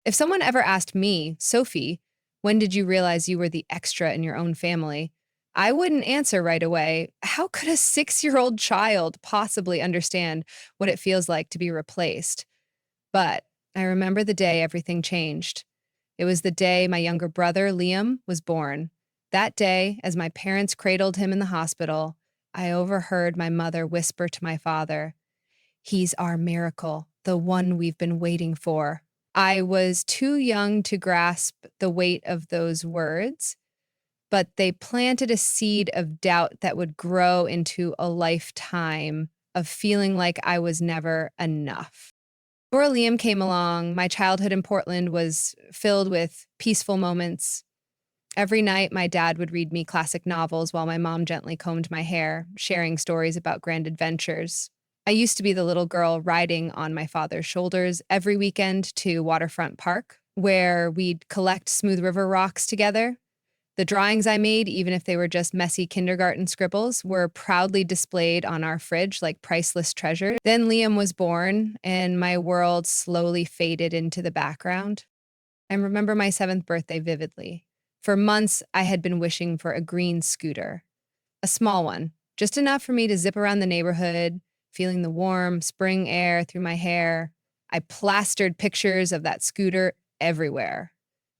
If someone ever asked me, Sophie, when did you realize you were the extra in your own family? I wouldn't answer right away. How could a 6-year-old child possibly understand what it feels like to be replaced? But I remember the day everything changed. It was the day my younger brother, Liam, was born. That day, as my parents cradled him in the hospital, I overheard my mother whisper to my father, "He's our miracle, the one we've been waiting for." I was too young to grasp the weight of those words, but they planted a seed of doubt that would grow into a lifetime of feeling like I was never enough. Before Liam came along, my childhood in Portland was filled with peaceful moments. Every night, my dad would read me classic novels while my mom gently combed my hair, sharing stories about grand adventures. I used to be the little girl riding on my father's shoulders every weekend to Waterfront Park, where we'd collect Smooth River rocks together. The drawings I made, even if they were just messy kindergarten scribbles, were proudly displayed on our fridge like priceless treasures. Then Liam was born, and my world slowly faded into the background. I remember my 7th birthday vividly. For months, I had been wishing for a green scooter, a small one, just enough for me to zip around the neighborhood, feeling the warm spring air through my hair. I plastered pictures of that scooter everywhere,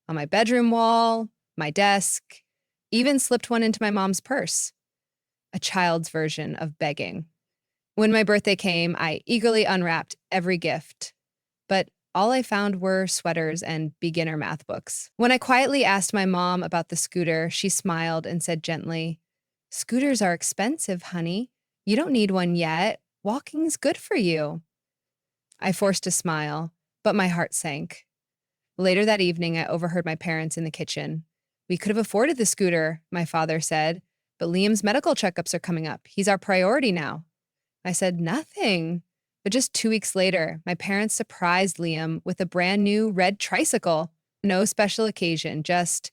on my bedroom wall, my desk, even slipped one into my mom's purse, a child's version of begging. When my birthday came, I eagerly unwrapped every gift, but all I found were sweaters and beginner math books. When I quietly asked my mom about the scooter, she smiled and said gently, "Scooters are expensive, honey. You don't need one yet. Walking's good for you." I forced a smile, but my heart sank. Later that evening, I overheard my parents in the kitchen. "We could have afforded the scooter," my father said, "but Liam's medical checkups are coming up. He's our priority now." I said, "Nothing." But just 2 weeks later, my parents surprised Liam with a brand new red tricycle. No special occasion, just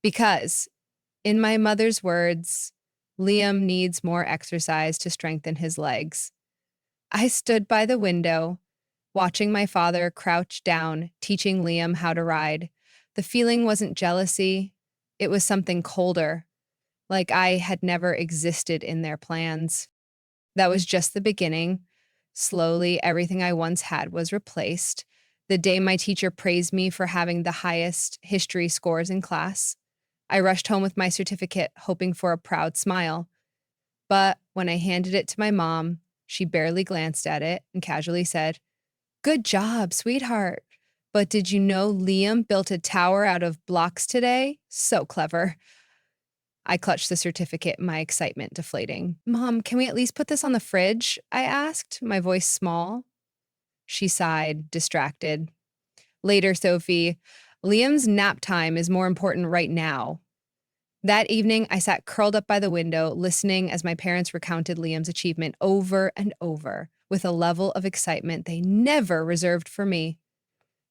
because, in my mother's words, Liam needs more exercise to strengthen his legs. I stood by the window, watching my father crouch down, teaching Liam how to ride. The feeling wasn't jealousy, it was something colder, like I had never existed in their plans. That was just the beginning. Slowly, everything I once had was replaced. The day my teacher praised me for having the highest history scores in class, I rushed home with my certificate, hoping for a proud smile. But when I handed it to my mom, she barely glanced at it and casually said, "Good job, sweetheart. But did you know Liam built a tower out of blocks today? So clever." I clutched the certificate, my excitement deflating. "Mom, can we at least put this on the fridge?" I asked, my voice small. She sighed, distracted. "Later, Sophie. Liam's nap time is more important right now." That evening, I sat curled up by the window, listening as my parents recounted Liam's achievement over and over, with a level of excitement they never reserved for me.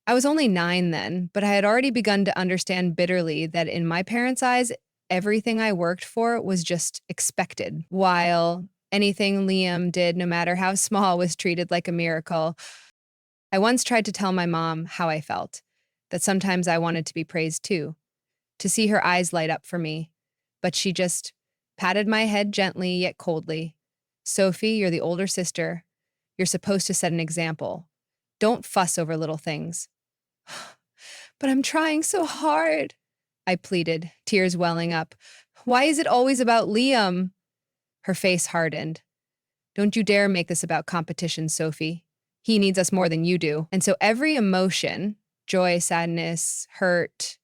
I was only 9 then, but I had already begun to understand bitterly that in my parents' eyes, everything I worked for was just expected, while anything Liam did, no matter how small, was treated like a miracle. I once tried to tell my mom how I felt, that sometimes I wanted to be praised too, to see her eyes light up for me, but she just patted my head gently yet coldly. "Sophie, you're the older sister. You're supposed to set an example. Don't fuss over little things." "But I'm trying so hard," I pleaded, tears welling up. "Why is it always about Liam?" Her face hardened. "Don't you dare make this about competition, Sophie. He needs us more than you do." And so every emotion, joy, sadness, hurt,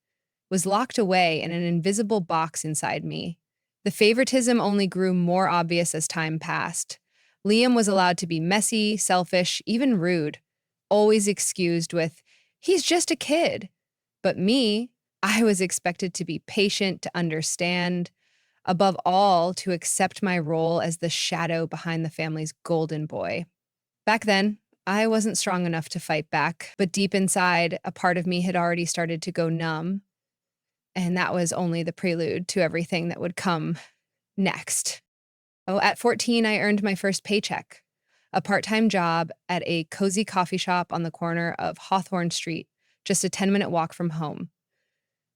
was locked away in an invisible box inside me. The favoritism only grew more obvious as time passed. Liam was allowed to be messy, selfish, even rude, always excused with, "He's just a kid." But me, I was expected to be patient, to understand, above all, to accept my role as the shadow behind the family's golden boy. Back then, I wasn't strong enough to fight back, but deep inside, a part of me had already started to go numb, and that was only the prelude to everything that would come next. Oh, at 14, I earned my first paycheck, a part time job at a cozy coffee shop on the corner of Hawthorne Street, just a 10-minute walk from home.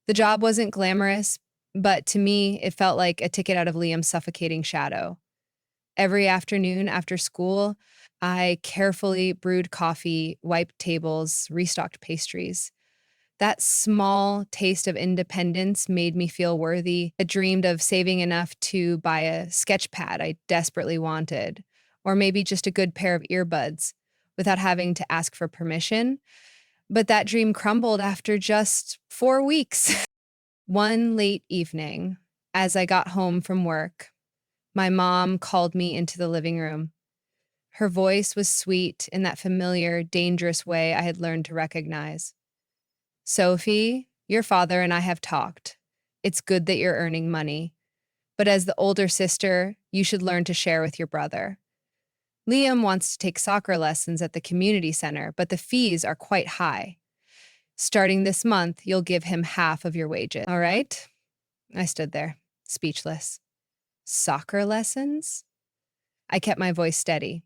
The job wasn't glamorous, but to me, it felt like a ticket out of Liam's suffocating shadow. Every afternoon after school, I carefully brewed coffee, wiped tables, restocked pastries. That small taste of independence made me feel worthy. I dreamed of saving enough to buy a sketch pad I desperately wanted, or maybe just a good pair of earbuds without having to ask for permission. But that dream crumbled after just 4 weeks. One late evening, as I got home from work, my mom called me into the living room. Her voice was sweet in that familiar, dangerous way I had learned to recognize. Sophie, your father and I have talked. It's good that you're earning money, but as the older sister, you should learn to share with your brother. Liam wants to take soccer lessons at the community center, but the fees are quite high. Starting this month, you'll give him half of your wages. All right? I stood there, speechless. Soccer lessons? I kept my voice steady.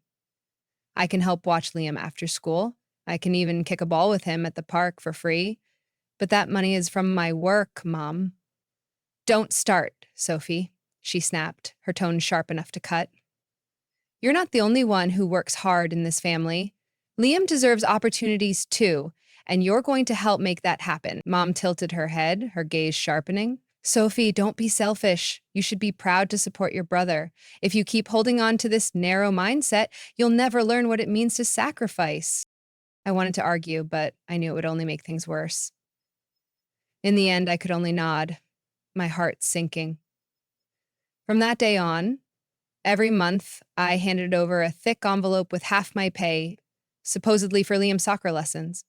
I can help watch Liam after school. I can even kick a ball with him at the park for free. But that money is from my work, Mom. Don't start, Sophie, she snapped, her tone sharp enough to cut. You're not the only one who works hard in this family. Liam deserves opportunities too, and you're going to help make that happen. Mom tilted her head, her gaze sharpening. Sophie, don't be selfish. You should be proud to support your brother. If you keep holding on to this narrow mindset, you'll never learn what it means to sacrifice. I wanted to argue, but I knew it would only make things worse. In the end, I could only nod, my heart sinking. From that day on, every month, I handed over a thick envelope with half my pay, supposedly for Liam's soccer lessons.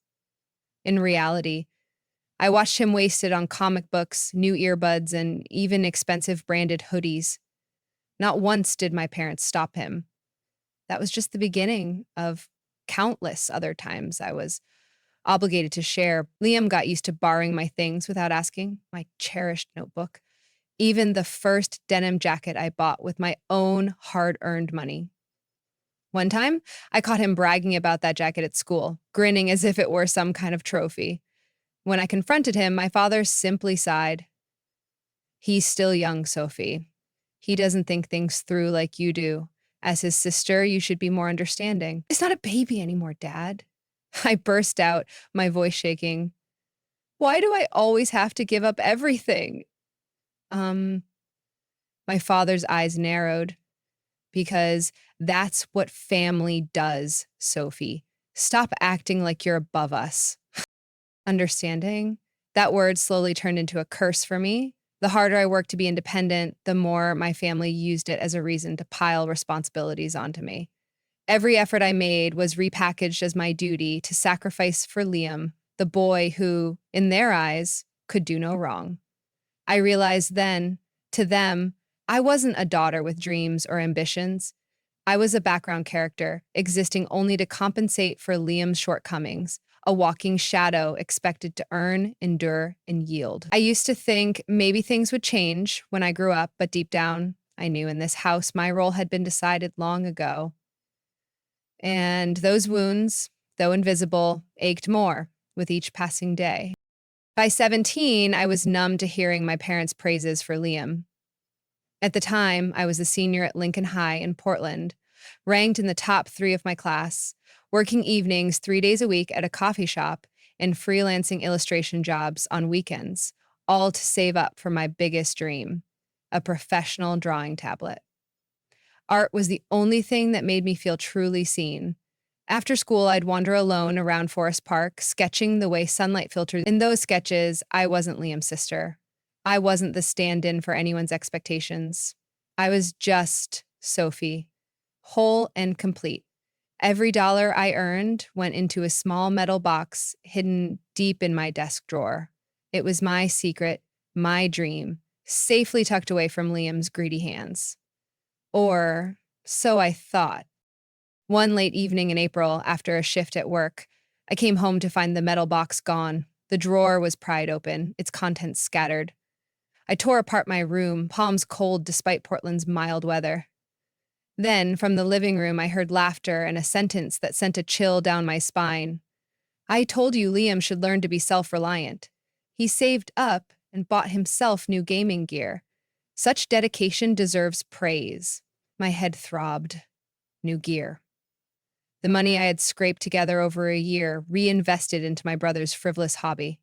In reality, I watched him wasted on comic books, new earbuds, and even expensive branded hoodies. Not once did my parents stop him. That was just the beginning of countless other times I was obligated to share. Liam got used to borrowing my things without asking, my cherished notebook, even the first denim jacket I bought with my own hard-earned money. One time, I caught him bragging about that jacket at school, grinning as if it were some kind of trophy. When I confronted him, my father simply sighed. He's still young, Sophie. He doesn't think things through like you do. As his sister, you should be more understanding. He's not a baby anymore, Dad. I burst out, my voice shaking. Why do I always have to give up everything? Um, my father's eyes narrowed. Because that's what family does, Sophie. Stop acting like you're above us. Understanding? That word slowly turned into a curse for me. The harder I worked to be independent, the more my family used it as a reason to pile responsibilities onto me. Every effort I made was repackaged as my duty to sacrifice for Liam, the boy who, in their eyes, could do no wrong. I realized then, to them, I wasn't a daughter with dreams or ambitions. I was a background character, existing only to compensate for Liam's shortcomings, a walking shadow expected to earn, endure, and yield. I used to think maybe things would change when I grew up, but deep down, I knew in this house my role had been decided long ago. And those wounds, though invisible, ached more with each passing day. By 17, I was numb to hearing my parents' praises for Liam. At the time, I was a senior at Lincoln High in Portland, ranked in the top 3 of my class, working evenings 3 days a week at a coffee shop and freelancing illustration jobs on weekends, all to save up for my biggest dream, a professional drawing tablet. Art was the only thing that made me feel truly seen. After school, I'd wander alone around Forest Park, sketching the way sunlight filtered. In those sketches, I wasn't Liam's sister. I wasn't the stand-in for anyone's expectations. I was just Sophie, whole and complete. Every dollar I earned went into a small metal box hidden deep in my desk drawer. It was my secret, my dream, safely tucked away from Liam's greedy hands. Or so I thought. One late evening in April, after a shift at work, I came home to find the metal box gone. The drawer was pried open, its contents scattered. I tore apart my room, palms cold despite Portland's mild weather. Then, from the living room, I heard laughter and a sentence that sent a chill down my spine. I told you Liam should learn to be self-reliant. He saved up and bought himself new gaming gear. Such dedication deserves praise. My head throbbed. New gear. The money I had scraped together over a year reinvested into my brother's frivolous hobby.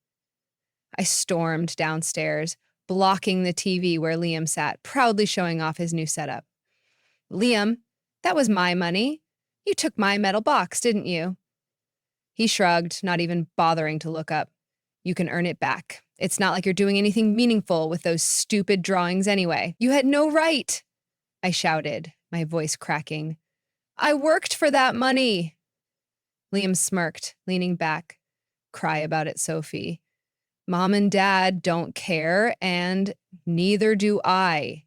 I stormed downstairs, blocking the TV where Liam sat, proudly showing off his new setup. Liam, that was my money. You took my metal box, didn't you? He shrugged, not even bothering to look up. You can earn it back. It's not like you're doing anything meaningful with those stupid drawings anyway. You had no right, I shouted, my voice cracking. I worked for that money. Liam smirked, leaning back. Cry about it, Sophie. Mom and Dad don't care, and neither do I.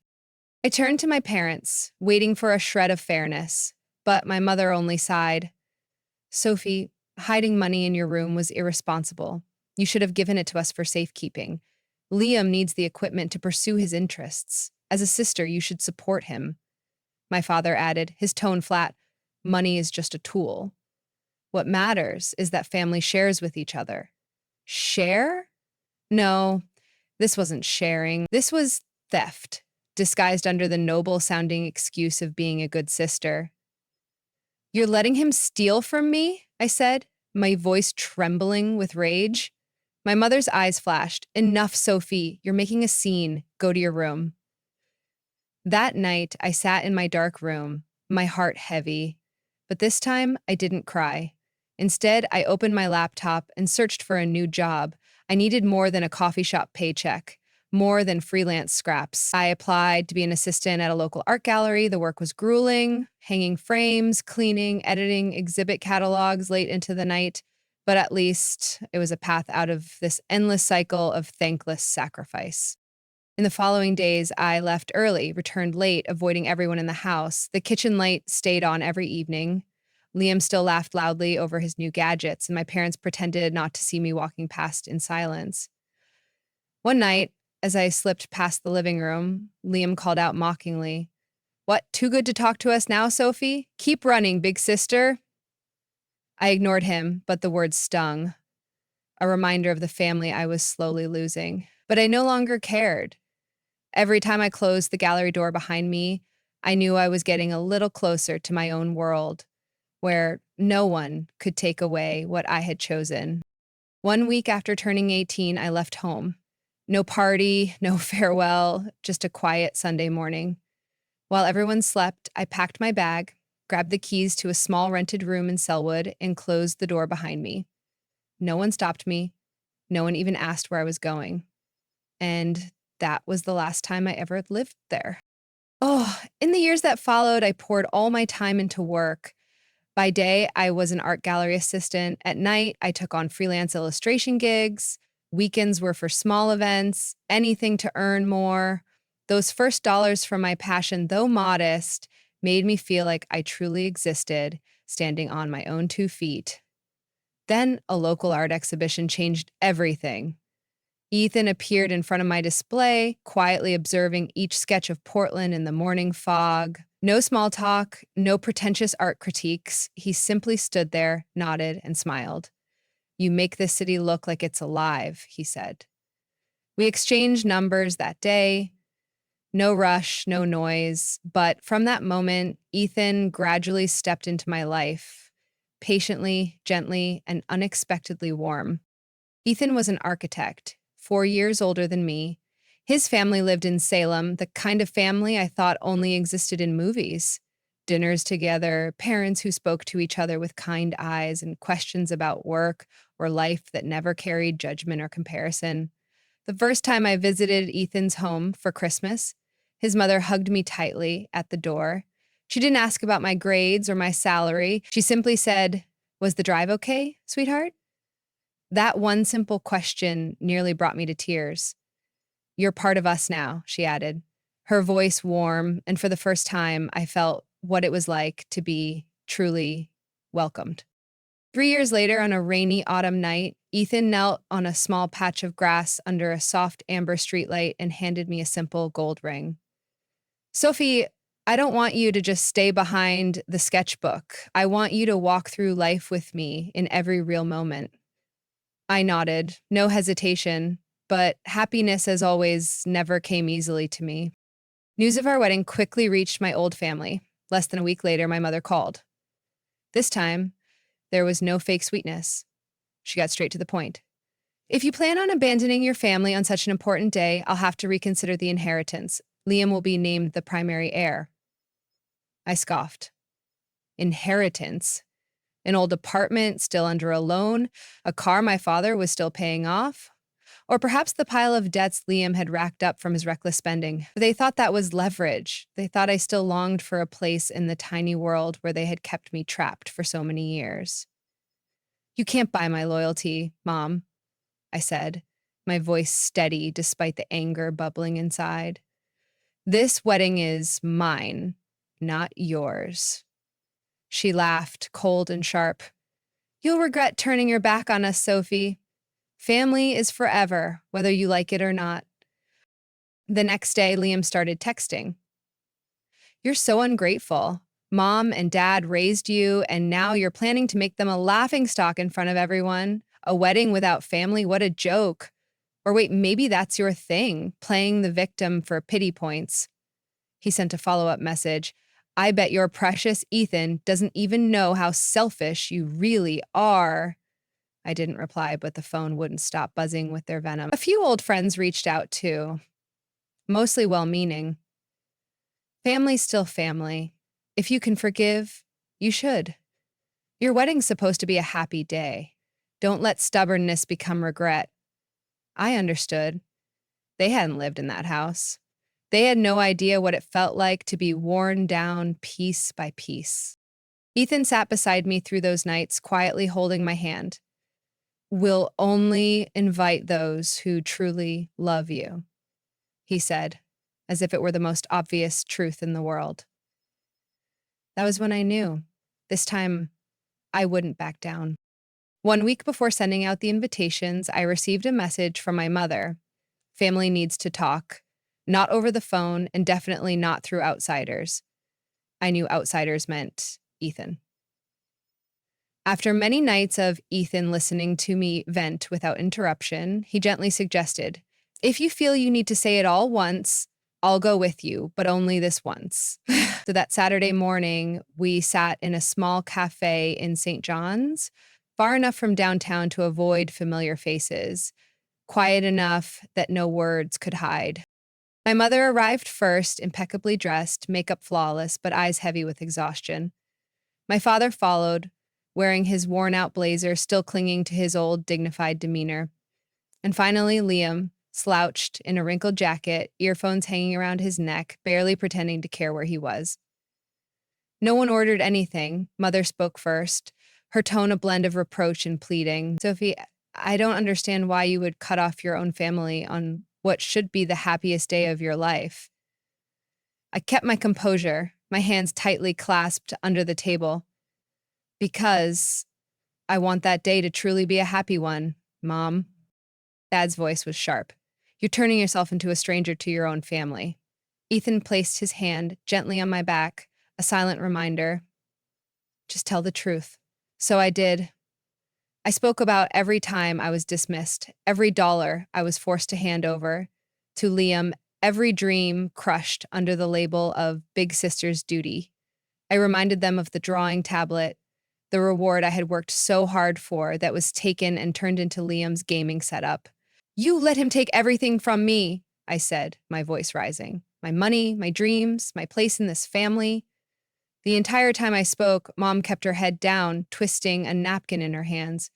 I turned to my parents, waiting for a shred of fairness, but my mother only sighed. Sophie, hiding money in your room was irresponsible. You should have given it to us for safekeeping. Liam needs the equipment to pursue his interests. As a sister, you should support him. My father added, his tone flat. Money is just a tool. What matters is that family shares with each other. Share? No, this wasn't sharing. This was theft, disguised under the noble-sounding excuse of being a good sister. You're letting him steal from me? I said, my voice trembling with rage. My mother's eyes flashed. Enough, Sophie. You're making a scene. Go to your room. That night, I sat in my dark room, my heart heavy. But this time, I didn't cry. Instead, I opened my laptop and searched for a new job. I needed more than a coffee shop paycheck, more than freelance scraps. I applied to be an assistant at a local art gallery. The work was grueling, hanging frames, cleaning, editing exhibit catalogs late into the night. But at least it was a path out of this endless cycle of thankless sacrifice. In the following days, I left early, returned late, avoiding everyone in the house. The kitchen light stayed on every evening. Liam still laughed loudly over his new gadgets, and my parents pretended not to see me walking past in silence. One night, as I slipped past the living room, Liam called out mockingly, What, too good to talk to us now, Sophie? Keep running, big sister. I ignored him, but the words stung, a reminder of the family I was slowly losing. But I no longer cared. Every time I closed the gallery door behind me, I knew I was getting a little closer to my own world, where no one could take away what I had chosen. 1 week after turning 18, I left home. No party, no farewell, just a quiet Sunday morning. While everyone slept, I packed my bag, grabbed the keys to a small rented room in Selwood, and closed the door behind me. No one stopped me. No one even asked where I was going. And that was the last time I ever lived there. Oh, in the years that followed, I poured all my time into work. By day, I was an art gallery assistant. At night, I took on freelance illustration gigs. Weekends were for small events, anything to earn more. Those first dollars from my passion, though modest, made me feel like I truly existed, standing on my own 2 feet. Then a local art exhibition changed everything. Ethan appeared in front of my display, quietly observing each sketch of Portland in the morning fog. No small talk, no pretentious art critiques. He simply stood there, nodded, and smiled. You make this city look like it's alive, he said. We exchanged numbers that day. No rush, no noise. But from that moment, Ethan gradually stepped into my life, patiently, gently, and unexpectedly warm. Ethan was an architect, 4 years older than me. His family lived in Salem, the kind of family I thought only existed in movies. Dinners together, parents who spoke to each other with kind eyes, and questions about work or life that never carried judgment or comparison. The first time I visited Ethan's home for Christmas, his mother hugged me tightly at the door. She didn't ask about my grades or my salary. She simply said, "Was the drive okay, sweetheart?" That one simple question nearly brought me to tears. You're part of us now, she added, her voice warm, and for the first time, I felt what it was like to be truly welcomed. 3 years later, on a rainy autumn night, Ethan knelt on a small patch of grass under a soft amber streetlight and handed me a simple gold ring. Sophie, I don't want you to just stay behind the sketchbook. I want you to walk through life with me in every real moment. I nodded, no hesitation, but happiness, as always, never came easily to me. News of our wedding quickly reached my old family. Less than a week later, my mother called. This time, there was no fake sweetness. She got straight to the point. If you plan on abandoning your family on such an important day, I'll have to reconsider the inheritance. Liam will be named the primary heir. I scoffed. Inheritance? An old apartment still under a loan? A car my father was still paying off? Or perhaps the pile of debts Liam had racked up from his reckless spending. They thought that was leverage. They thought I still longed for a place in the tiny world where they had kept me trapped for so many years. You can't buy my loyalty, Mom, I said, my voice steady despite the anger bubbling inside. This wedding is mine, not yours. She laughed, cold and sharp. You'll regret turning your back on us, Sophie. Family is forever, whether you like it or not. The next day, Liam started texting. You're so ungrateful. Mom and Dad raised you, and now you're planning to make them a laughingstock in front of everyone. A wedding without family, what a joke. Or wait, maybe that's your thing, playing the victim for pity points. He sent a follow-up message. I bet your precious Ethan doesn't even know how selfish you really are. I didn't reply, but the phone wouldn't stop buzzing with their venom. A few old friends reached out too, mostly well-meaning. Family's still family. If you can forgive, you should. Your wedding's supposed to be a happy day. Don't let stubbornness become regret. I understood. They hadn't lived in that house. They had no idea what it felt like to be worn down piece by piece. Ethan sat beside me through those nights, quietly holding my hand. We'll only invite those who truly love you, he said, as if it were the most obvious truth in the world. That was when I knew. This time, I wouldn't back down. 1 week before sending out the invitations, I received a message from my mother. Family needs to talk. Not over the phone, and definitely not through outsiders. I knew outsiders meant Ethan. After many nights of Ethan listening to me vent without interruption, he gently suggested, if you feel you need to say it all once, I'll go with you, but only this once. So that Saturday morning, we sat in a small cafe in St. John's, far enough from downtown to avoid familiar faces, quiet enough that no words could hide. My mother arrived first, impeccably dressed, makeup flawless, but eyes heavy with exhaustion. My father followed, wearing his worn-out blazer, still clinging to his old, dignified demeanor. And finally, Liam, slouched in a wrinkled jacket, earphones hanging around his neck, barely pretending to care where he was. No one ordered anything. Mother spoke first, her tone a blend of reproach and pleading. Sophie, I don't understand why you would cut off your own family on what should be the happiest day of your life. I kept my composure, my hands tightly clasped under the table. Because I want that day to truly be a happy one, Mom. Dad's voice was sharp. You're turning yourself into a stranger to your own family. Ethan placed his hand gently on my back, a silent reminder. Just tell the truth. So I did. I spoke about every time I was dismissed, every dollar I was forced to hand over, to Liam, every dream crushed under the label of big sister's duty. I reminded them of the drawing tablet, the reward I had worked so hard for that was taken and turned into Liam's gaming setup. You let him take everything from me, I said, my voice rising. My money, my dreams, my place in this family. The entire time I spoke, Mom kept her head down, twisting a napkin in her hands.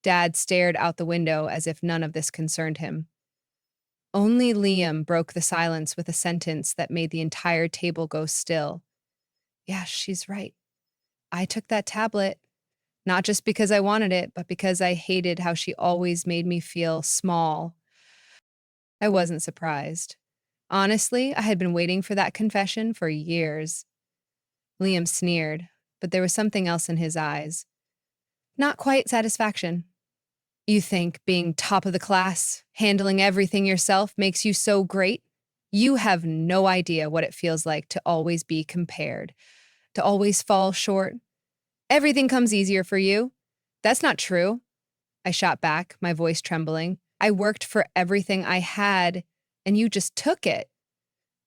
Dad stared out the window as if none of this concerned him. Only Liam broke the silence with a sentence that made the entire table go still. Yeah, she's right. I took that tablet, not just because I wanted it, but because I hated how she always made me feel small. I wasn't surprised. Honestly, I had been waiting for that confession for years. Liam sneered, but there was something else in his eyes. Not quite satisfaction. You think being top of the class, handling everything yourself makes you so great? You have no idea what it feels like to always be compared, to always fall short. Everything comes easier for you. That's not true. I shot back, my voice trembling. I worked for everything I had, and you just took it.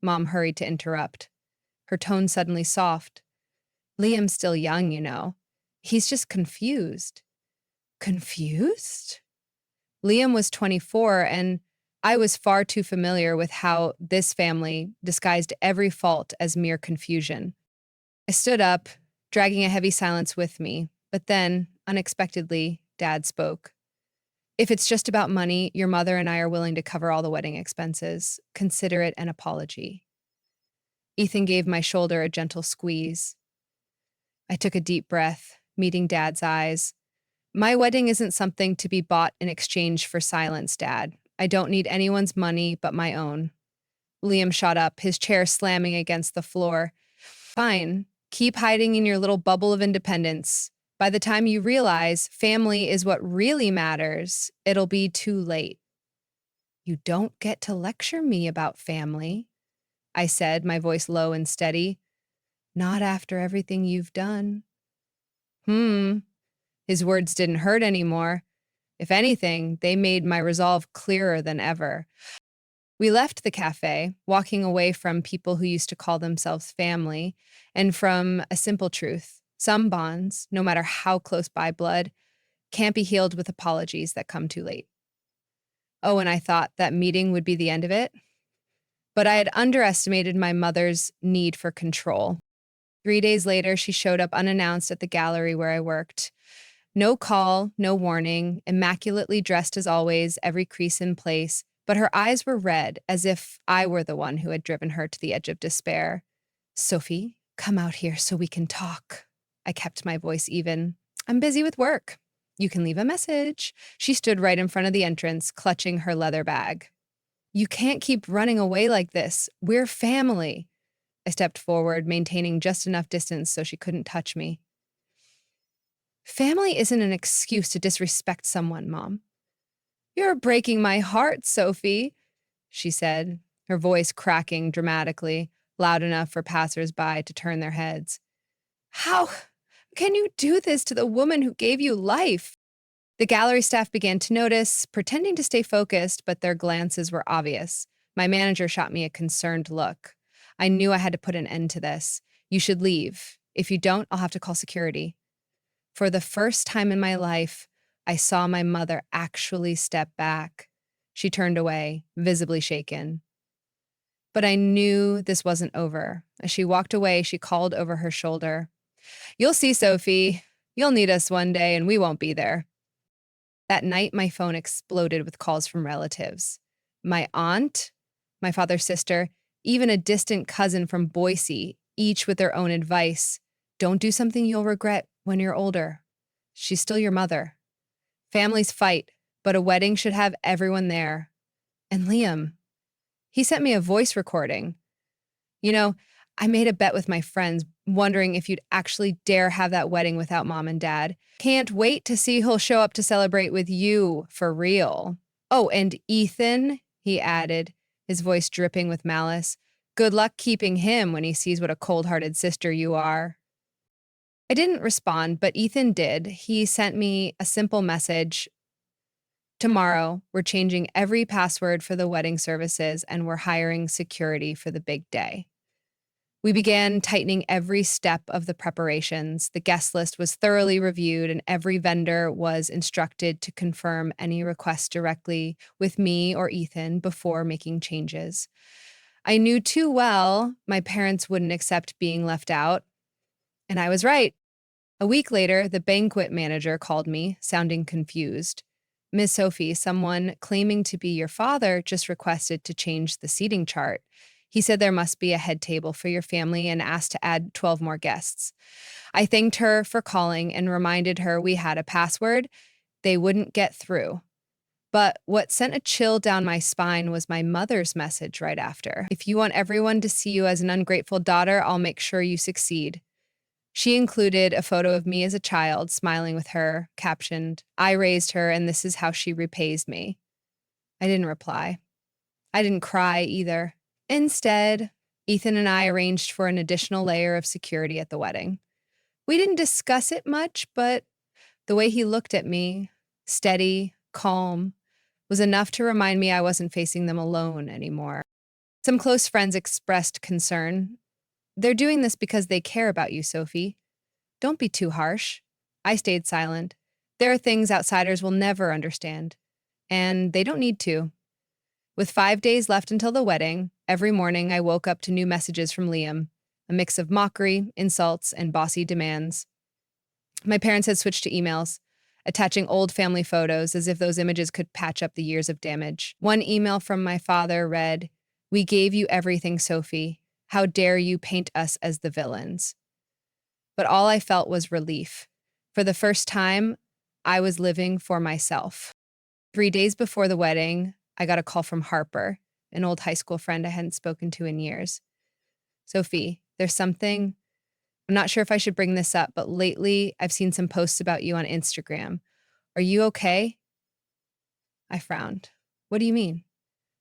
Mom hurried to interrupt, her tone suddenly soft. Liam's still young, you know. He's just confused. Confused? Liam was 24, and I was far too familiar with how this family disguised every fault as mere confusion. I stood up, dragging a heavy silence with me, but then, unexpectedly, Dad spoke. If it's just about money, your mother and I are willing to cover all the wedding expenses. Consider it an apology. Ethan gave my shoulder a gentle squeeze. I took a deep breath, meeting Dad's eyes. My wedding isn't something to be bought in exchange for silence, Dad. I don't need anyone's money but my own. Liam shot up, his chair slamming against the floor. Fine. Keep hiding in your little bubble of independence. By the time you realize family is what really matters, it'll be too late. You don't get to lecture me about family, I said, my voice low and steady. Not after everything you've done. His words didn't hurt anymore. If anything, they made my resolve clearer than ever. We left the cafe, walking away from people who used to call themselves family, and from a simple truth. Some bonds, no matter how close by blood, can't be healed with apologies that come too late. Oh, and I thought that meeting would be the end of it. But I had underestimated my mother's need for control. 3 days later, she showed up unannounced at the gallery where I worked. No call, no warning, immaculately dressed as always, every crease in place, but her eyes were red, as if I were the one who had driven her to the edge of despair. Sophie, come out here so we can talk. I kept my voice even. I'm busy with work. You can leave a message. She stood right in front of the entrance, clutching her leather bag. You can't keep running away like this. We're family. I stepped forward, maintaining just enough distance so she couldn't touch me. Family isn't an excuse to disrespect someone, Mom. You're breaking my heart, Sophie, she said, her voice cracking dramatically, loud enough for passers-by to turn their heads. How can you do this to the woman who gave you life? The gallery staff began to notice, pretending to stay focused, but their glances were obvious. My manager shot me a concerned look. I knew I had to put an end to this. You should leave. If you don't, I'll have to call security. For the first time in my life, I saw my mother actually step back. She turned away, visibly shaken. But I knew this wasn't over. As she walked away, she called over her shoulder. You'll see, Sophie. You'll need us one day, and we won't be there. That night, my phone exploded with calls from relatives. My aunt, my father's sister, even a distant cousin from Boise, each with their own advice. Don't do something you'll regret when you're older. She's still your mother. Families fight, but a wedding should have everyone there. And Liam, he sent me a voice recording. You know, I made a bet with my friends, wondering if you'd actually dare have that wedding without Mom and Dad. Can't wait to see who'll show up to celebrate with you, for real. Oh, and Ethan, he added, his voice dripping with malice. Good luck keeping him when he sees what a cold-hearted sister you are. I didn't respond, but Ethan did. He sent me a simple message. Tomorrow, we're changing every password for the wedding services, and we're hiring security for the big day. We began tightening every step of the preparations. The guest list was thoroughly reviewed, and every vendor was instructed to confirm any requests directly with me or Ethan before making changes. I knew too well my parents wouldn't accept being left out, and I was right. A week later, the banquet manager called me, sounding confused. Miss Sophie, someone claiming to be your father just requested to change the seating chart. He said there must be a head table for your family and asked to add 12 more guests. I thanked her for calling and reminded her we had a password. They wouldn't get through. But what sent a chill down my spine was my mother's message right after. If you want everyone to see you as an ungrateful daughter, I'll make sure you succeed. She included a photo of me as a child, smiling with her, captioned, I raised her and this is how she repays me. I didn't reply. I didn't cry either. Instead, Ethan and I arranged for an additional layer of security at the wedding. We didn't discuss it much, but the way he looked at me, steady, calm, was enough to remind me I wasn't facing them alone anymore. Some close friends expressed concern. They're doing this because they care about you, Sophie. Don't be too harsh. I stayed silent. There are things outsiders will never understand, and they don't need to. With 5 days left until the wedding, every morning I woke up to new messages from Liam, a mix of mockery, insults, and bossy demands. My parents had switched to emails, attaching old family photos as if those images could patch up the years of damage. One email from my father read, "We gave you everything, Sophie. How dare you paint us as the villains?" But all I felt was relief. For the first time, I was living for myself. 3 days before the wedding, I got a call from Harper, an old high school friend I hadn't spoken to in years. "Sophie, there's something. I'm not sure if I should bring this up, but lately I've seen some posts about you on Instagram. Are you okay?" I frowned. "What do you mean?"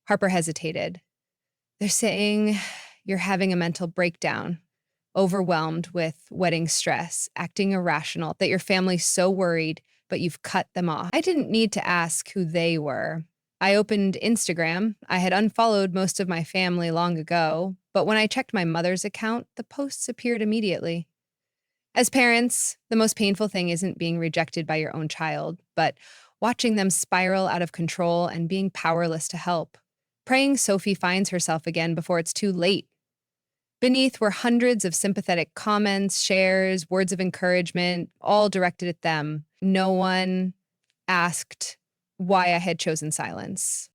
Harper hesitated. "They're saying you're having a mental breakdown, overwhelmed with wedding stress, acting irrational, that your family's so worried, but you've cut them off." I didn't need to ask who they were. I opened Instagram. I had unfollowed most of my family long ago, but when I checked my mother's account, the posts appeared immediately. As parents, the most painful thing isn't being rejected by your own child, but watching them spiral out of control and being powerless to help. Praying Sophie finds herself again before it's too late. Beneath were hundreds of sympathetic comments, shares, words of encouragement, all directed at them. No one asked why I had chosen silence.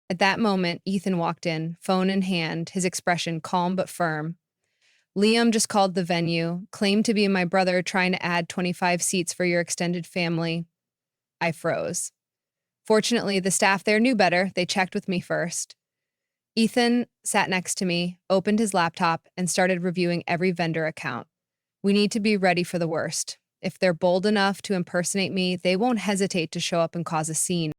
At that moment, Ethan walked in, phone in hand, his expression calm but firm. "Liam just called the venue, claimed to be my brother trying to add 25 seats for your extended family." I froze. Fortunately, the staff there knew better. They checked with me first. Ethan sat next to me, opened his laptop, and started reviewing every vendor account. "We need to be ready for the worst. If they're bold enough to impersonate me, they won't hesitate to show up and cause a scene."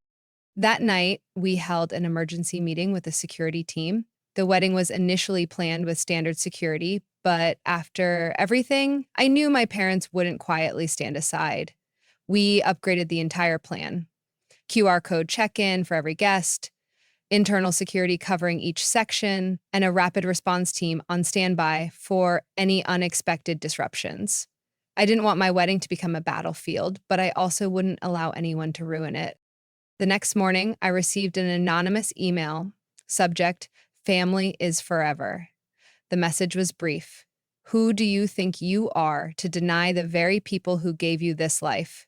That night, we held an emergency meeting with the security team. The wedding was initially planned with standard security, but after everything, I knew my parents wouldn't quietly stand aside. We upgraded the entire plan. QR code check-in for every guest, internal security covering each section, and a rapid response team on standby for any unexpected disruptions. I didn't want my wedding to become a battlefield, but I also wouldn't allow anyone to ruin it. The next morning, I received an anonymous email. Subject, "Family is forever." The message was brief. "Who do you think you are to deny the very people who gave you this life?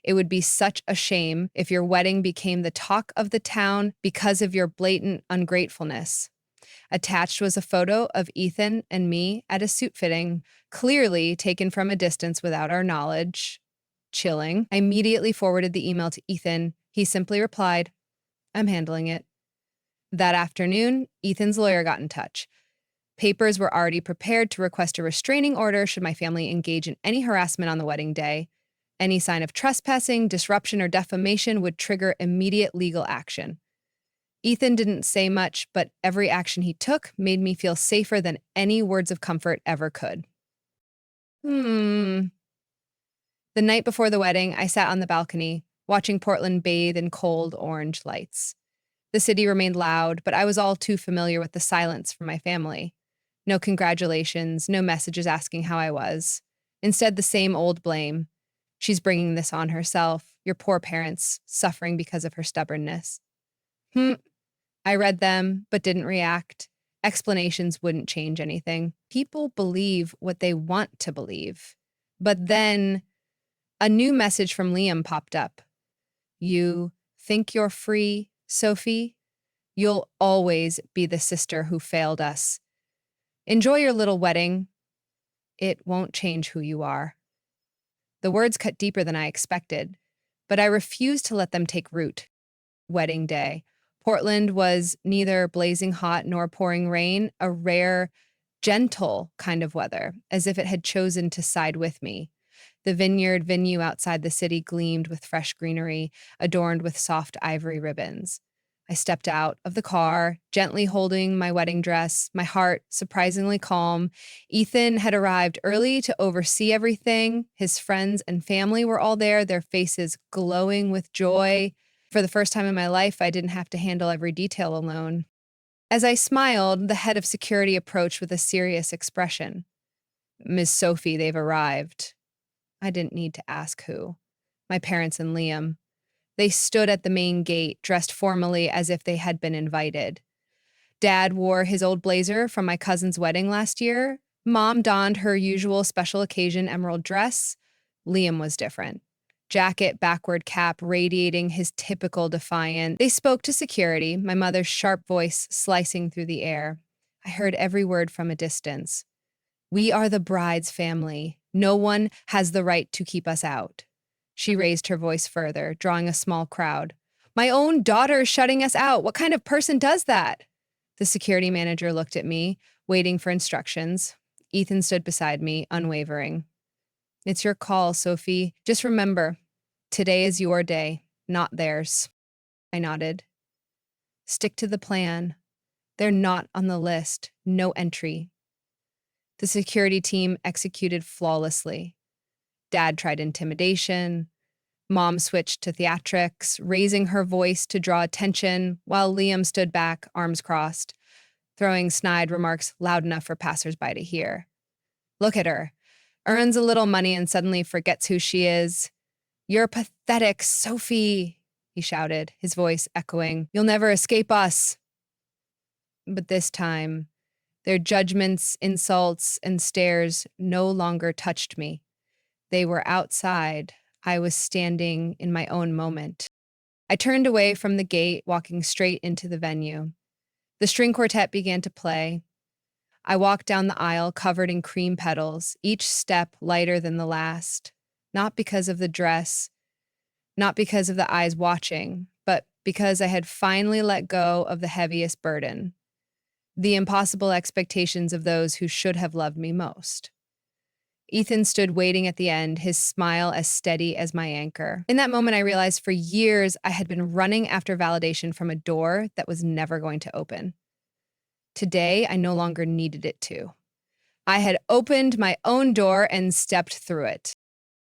It would be such a shame if your wedding became the talk of the town because of your blatant ungratefulness." Attached was a photo of Ethan and me at a suit fitting, clearly taken from a distance without our knowledge. Chilling. I immediately forwarded the email to Ethan. He simply replied, "I'm handling it." That afternoon, Ethan's lawyer got in touch. Papers were already prepared to request a restraining order should my family engage in any harassment on the wedding day. Any sign of trespassing, disruption, or defamation would trigger immediate legal action. Ethan didn't say much, but every action he took made me feel safer than any words of comfort ever could. The night before the wedding, I sat on the balcony, watching Portland bathe in cold orange lights. The city remained loud, but I was all too familiar with the silence from my family. No congratulations, no messages asking how I was. Instead, the same old blame. "She's bringing this on herself. Your poor parents, suffering because of her stubbornness." Hmm. I read them, but didn't react. Explanations wouldn't change anything. People believe what they want to believe. But then a new message from Liam popped up. "You think you're free, Sophie? You'll always be the sister who failed us. Enjoy your little wedding. It won't change who you are." The words cut deeper than I expected, but I refused to let them take root. Wedding day. Portland was neither blazing hot nor pouring rain, a rare, gentle kind of weather, as if it had chosen to side with me. The vineyard venue outside the city gleamed with fresh greenery, adorned with soft ivory ribbons. I stepped out of the car, gently holding my wedding dress, my heart surprisingly calm. Ethan had arrived early to oversee everything. His friends and family were all there, their faces glowing with joy. For the first time in my life, I didn't have to handle every detail alone. As I smiled, the head of security approached with a serious expression. "Miss Sophie, they've arrived." I didn't need to ask who. My parents and Liam. They stood at the main gate, dressed formally as if they had been invited. Dad wore his old blazer from my cousin's wedding last year. Mom donned her usual special occasion emerald dress. Liam was different. Jacket, backward cap, radiating his typical defiance. They spoke to security, my mother's sharp voice slicing through the air. I heard every word from a distance. "We are the bride's family. No one has the right to keep us out." She raised her voice further, drawing a small crowd. "My own daughter is shutting us out. What kind of person does that?" The security manager looked at me, waiting for instructions. Ethan stood beside me, unwavering. "It's your call, Sophie. Just remember, today is your day, not theirs." I nodded. "Stick to the plan. They're not on the list. No entry." The security team executed flawlessly. Dad tried intimidation. Mom switched to theatrics, raising her voice to draw attention, while Liam stood back, arms crossed, throwing snide remarks loud enough for passersby to hear. "Look at her. Earns a little money and suddenly forgets who she is. You're pathetic, Sophie," he shouted, his voice echoing. "You'll never escape us." But this time, their judgments, insults, and stares no longer touched me. They were outside. I was standing in my own moment. I turned away from the gate, walking straight into the venue. The string quartet began to play. I walked down the aisle covered in cream petals, each step lighter than the last, not because of the dress, not because of the eyes watching, but because I had finally let go of the heaviest burden, the impossible expectations of those who should have loved me most. Ethan stood waiting at the end, his smile as steady as my anchor. In that moment, I realized for years I had been running after validation from a door that was never going to open. Today, I no longer needed it to. I had opened my own door and stepped through it.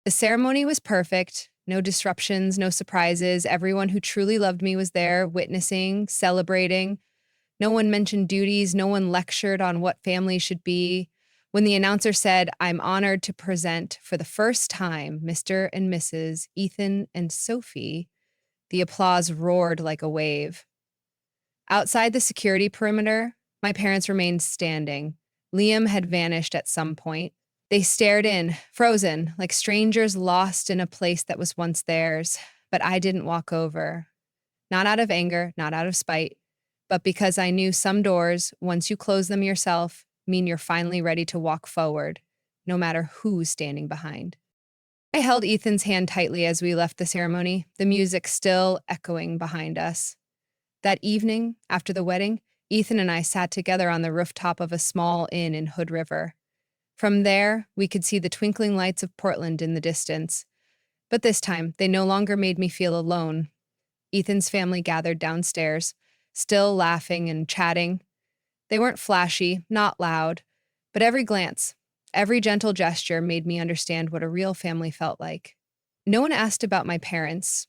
The ceremony was perfect. No disruptions, no surprises. Everyone who truly loved me was there, witnessing, celebrating. No one mentioned duties. No one lectured on what family should be. When the announcer said, "I'm honored to present for the first time Mr. and Mrs. Ethan and Sophie," the applause roared like a wave. Outside the security perimeter, my parents remained standing. Liam had vanished at some point. They stared in, frozen, like strangers lost in a place that was once theirs. But I didn't walk over. Not out of anger, not out of spite, but because I knew some doors, once you close them yourself, mean you're finally ready to walk forward, no matter who's standing behind. I held Ethan's hand tightly as we left the ceremony, the music still echoing behind us. That evening, after the wedding, Ethan and I sat together on the rooftop of a small inn in Hood River. From there, we could see the twinkling lights of Portland in the distance. But this time, they no longer made me feel alone. Ethan's family gathered downstairs, still laughing and chatting. They weren't flashy, not loud, but every glance, every gentle gesture made me understand what a real family felt like. No one asked about my parents.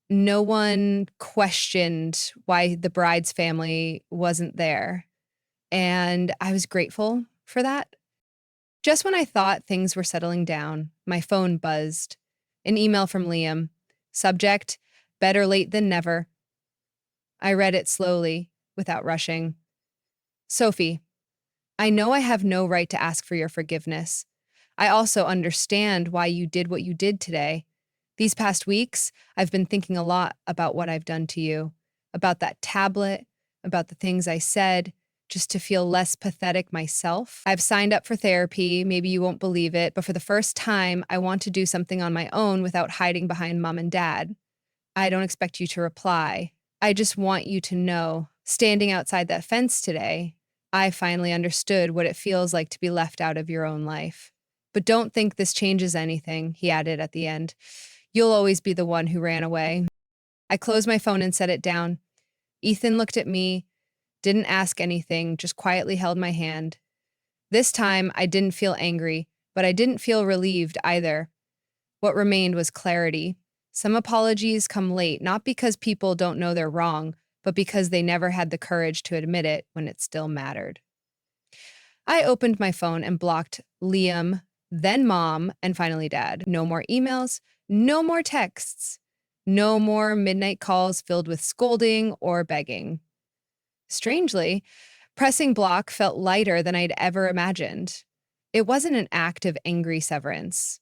No one questioned why the bride's family wasn't there. And I was grateful for that. Just when I thought things were settling down, my phone buzzed. An email from Liam. Subject, "Better late than never." I read it slowly, without rushing. "Sophie, I know I have no right to ask for your forgiveness. I also understand why you did what you did today. These past weeks, I've been thinking a lot about what I've done to you, about that tablet, about the things I said, just to feel less pathetic myself. I've signed up for therapy. Maybe you won't believe it, but for the first time, I want to do something on my own without hiding behind mom and dad. I don't expect you to reply. I just want you to know, standing outside that fence today, I finally understood what it feels like to be left out of your own life. But don't think this changes anything," he added at the end. "You'll always be the one who ran away." I closed my phone and set it down. Ethan looked at me, didn't ask anything, just quietly held my hand. This time, I didn't feel angry, but I didn't feel relieved either. What remained was clarity. Some apologies come late, not because people don't know they're wrong, but because they never had the courage to admit it when it still mattered. I opened my phone and blocked Liam, then mom, and finally dad. No more emails, no more texts, no more midnight calls filled with scolding or begging. Strangely, pressing block felt lighter than I'd ever imagined. It wasn't an act of angry severance,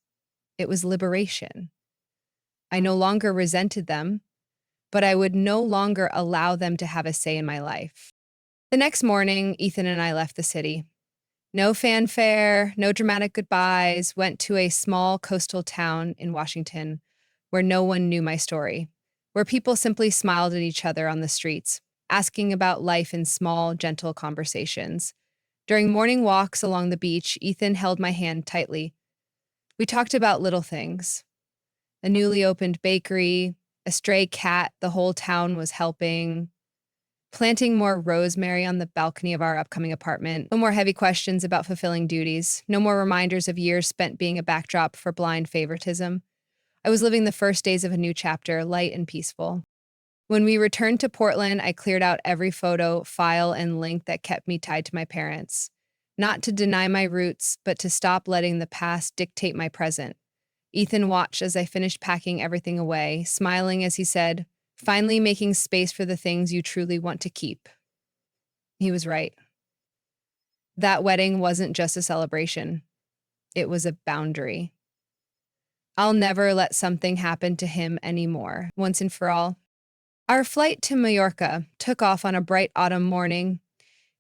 it was liberation. I no longer resented them, but I would no longer allow them to have a say in my life. The next morning, Ethan and I left the city. No fanfare, no dramatic goodbyes, went to a small coastal town in Washington where no one knew my story, where people simply smiled at each other on the streets, asking about life in small, gentle conversations. During morning walks along the beach, Ethan held my hand tightly. We talked about little things: a newly opened bakery, a stray cat the whole town was helping, planting more rosemary on the balcony of our upcoming apartment. No more heavy questions about fulfilling duties. No more reminders of years spent being a backdrop for blind favoritism. I was living the first days of a new chapter, light and peaceful. When we returned to Portland, I cleared out every photo, file, and link that kept me tied to my parents. Not to deny my roots, but to stop letting the past dictate my present. Ethan watched as I finished packing everything away, smiling as he said, "Finally making space for the things you truly want to keep." He was right. That wedding wasn't just a celebration, it was a boundary. I'll never let something happen to him anymore, once and for all. Our flight to Mallorca took off on a bright autumn morning.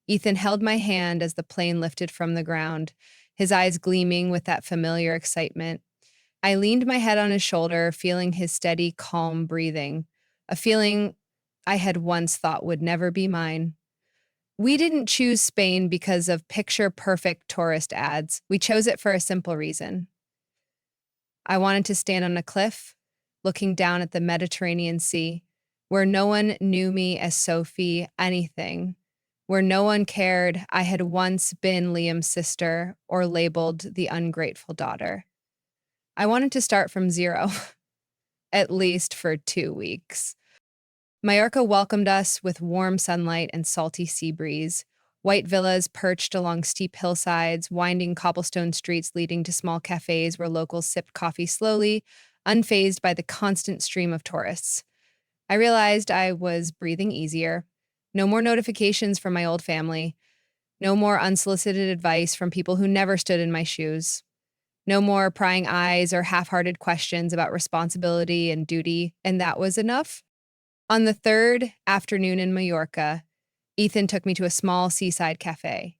Ethan held my hand as the plane lifted from the ground, his eyes gleaming with that familiar excitement. I leaned my head on his shoulder, feeling his steady, calm breathing, a feeling I had once thought would never be mine. We didn't choose Spain because of picture-perfect tourist ads. We chose it for a simple reason. I wanted to stand on a cliff, looking down at the Mediterranean Sea, where no one knew me as Sophie anything, where no one cared I had once been Liam's sister or labeled the ungrateful daughter. I wanted to start from zero, at least for 2 weeks. Mallorca welcomed us with warm sunlight and salty sea breeze. White villas perched along steep hillsides, winding cobblestone streets leading to small cafes where locals sipped coffee slowly, unfazed by the constant stream of tourists. I realized I was breathing easier. No more notifications from my old family. No more unsolicited advice from people who never stood in my shoes. No more prying eyes or half-hearted questions about responsibility and duty, and that was enough. On the third afternoon in Mallorca, Ethan took me to a small seaside cafe.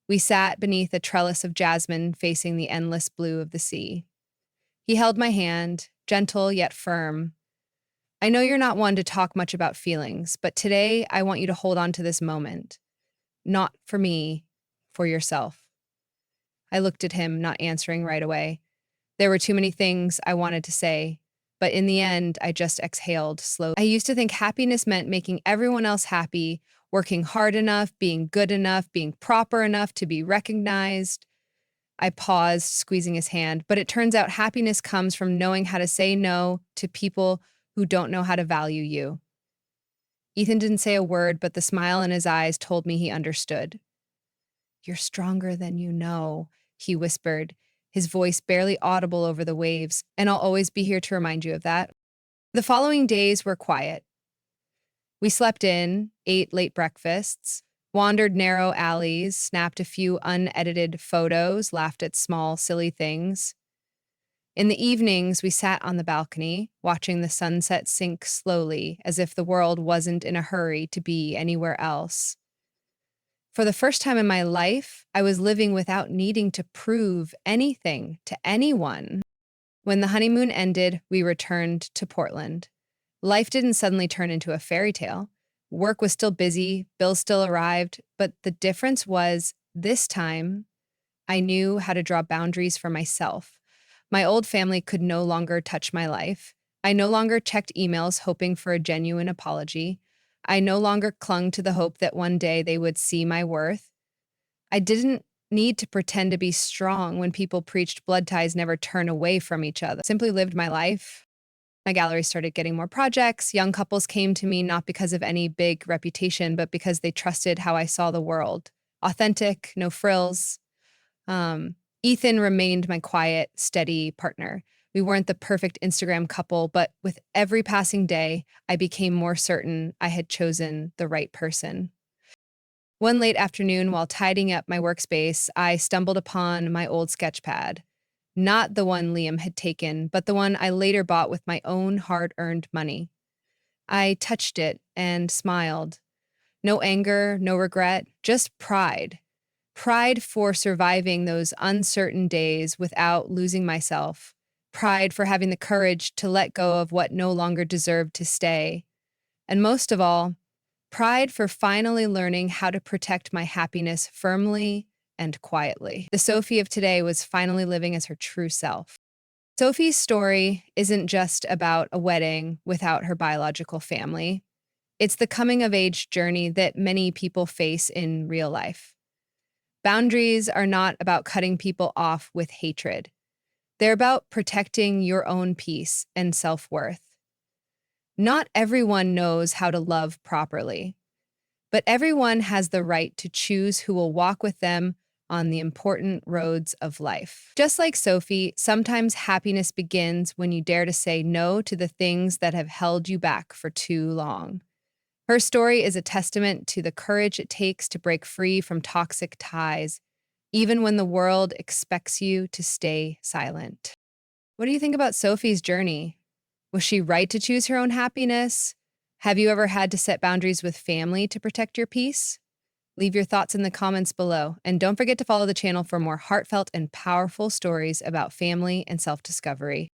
We sat beneath a trellis of jasmine facing the endless blue of the sea. He held my hand, gentle yet firm. "I know you're not one to talk much about feelings, but today I want you to hold on to this moment. Not for me, for yourself." I looked at him, not answering right away. There were too many things I wanted to say, but in the end, I just exhaled slowly. I used to think happiness meant making everyone else happy, working hard enough, being good enough, being proper enough to be recognized. I paused, squeezing his hand, but it turns out happiness comes from knowing how to say no to people who don't know how to value you. Ethan didn't say a word, but the smile in his eyes told me he understood. "You're stronger than you know," he whispered, his voice barely audible over the waves, "and I'll always be here to remind you of that." The following days were quiet. We slept in, ate late breakfasts, wandered narrow alleys, snapped a few unedited photos, laughed at small, silly things. In the evenings, we sat on the balcony, watching the sunset sink slowly, as if the world wasn't in a hurry to be anywhere else. For the first time in my life, I was living without needing to prove anything to anyone. When the honeymoon ended, we returned to Portland. Life didn't suddenly turn into a fairy tale. Work was still busy, bills still arrived, but the difference was, this time, I knew how to draw boundaries for myself. My old family could no longer touch my life. I no longer checked emails hoping for a genuine apology. I no longer clung to the hope that one day they would see my worth. I didn't need to pretend to be strong when people preached blood ties never turn away from each other. Simply lived my life. My gallery started getting more projects. Young couples came to me not because of any big reputation, but because they trusted how I saw the world. Authentic, no frills. Um, Ethan remained my quiet, steady partner. We weren't the perfect Instagram couple, but with every passing day, I became more certain I had chosen the right person. One late afternoon, while tidying up my workspace, I stumbled upon my old sketch pad. Not the one Liam had taken, but the one I later bought with my own hard earned money. I touched it and smiled. No anger, no regret, just pride. Pride for surviving those uncertain days without losing myself. Pride for having the courage to let go of what no longer deserved to stay. And most of all, pride for finally learning how to protect my happiness firmly and quietly. The Sophie of today was finally living as her true self. Sophie's story isn't just about a wedding without her biological family. It's the coming of age journey that many people face in real life. Boundaries are not about cutting people off with hatred. They're about protecting your own peace and self-worth. Not everyone knows how to love properly, but everyone has the right to choose who will walk with them on the important roads of life. Just like Sophie, sometimes happiness begins when you dare to say no to the things that have held you back for too long. Her story is a testament to the courage it takes to break free from toxic ties, even when the world expects you to stay silent. What do you think about Sophie's journey? Was she right to choose her own happiness? Have you ever had to set boundaries with family to protect your peace? Leave your thoughts in the comments below, and don't forget to follow the channel for more heartfelt and powerful stories about family and self-discovery.